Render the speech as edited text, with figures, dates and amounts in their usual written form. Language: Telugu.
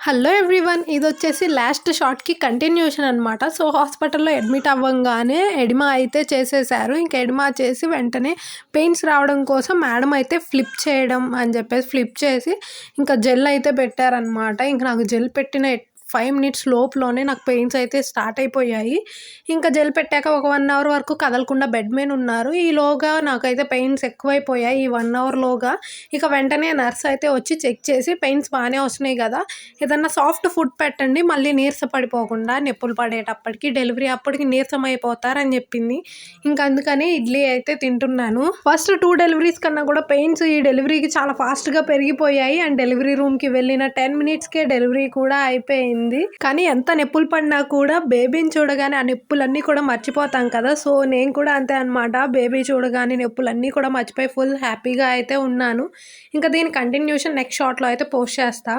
హలో ఎవ్రీవన్, ఇది వచ్చేసి లాస్ట్ షార్ట్కి కంటిన్యూషన్ అనమాట. సో హాస్పిటల్లో అడ్మిట్ అవ్వగానే ఎడిమా అయితే చేసేసారు. ఇంకా ఎడిమా చేసి వెంటనే పెయిన్స్ రావడం కోసం మేడం అయితే ఫ్లిప్ చేయడం అని చెప్పేసి ఫ్లిప్ చేసి ఇంకా జెల్ అయితే పెట్టారనమాట. ఇంకా నాకు జెల్ పెట్టిన 5 మినిట్స్ లోపులోనే నాకు పెయిన్స్ అయితే స్టార్ట్ అయిపోయాయి. ఇంకా జెల్ పెట్టాక ఒక 1 అవర్ వరకు కదలకుండా బెడ్ మీద ఉన్నారు. ఈలోగా నాకైతే పెయిన్స్ ఎక్కువైపోయాయి. ఈ 1 అవర్లోగా ఇక వెంటనే నర్స్ అయితే వచ్చి చెక్ చేసి పెయిన్స్ బాగానే వస్తున్నాయి కదా, ఏదన్నా సాఫ్ట్ ఫుడ్ పెట్టండి, మళ్ళీ నీరస పడిపోకుండా నొప్పులు పడేటప్పటికి డెలివరీ అప్పటికి నీరసం అయిపోతారని చెప్పింది. ఇంకా అందుకని ఇడ్లీ అయితే తింటున్నాను. ఫస్ట్ 2 డెలివరీస్ కన్నా కూడా పెయిన్స్ ఈ డెలివరీకి చాలా ఫాస్ట్గా పెరిగిపోయాయి. అండ్ డెలివరీ రూమ్కి వెళ్ళిన 10 మినిట్స్కే డెలివరీ కూడా అయిపోయింది. కానీ ఎంత నొప్పులు పడినా కూడా బేబీని చూడగానే ఆ నొప్పులన్నీ కూడా మర్చిపోతాం కదా. సో నేను కూడా అంతే అనమాట. బేబీ చూడగానే నొప్పులన్నీ కూడా మర్చిపోయి ఫుల్ హ్యాపీగా అయితే ఉన్నాను. ఇంకా దీని కంటిన్యూషన్ నెక్స్ట్ షార్ట్లో అయితే పోస్ట్ చేస్తా.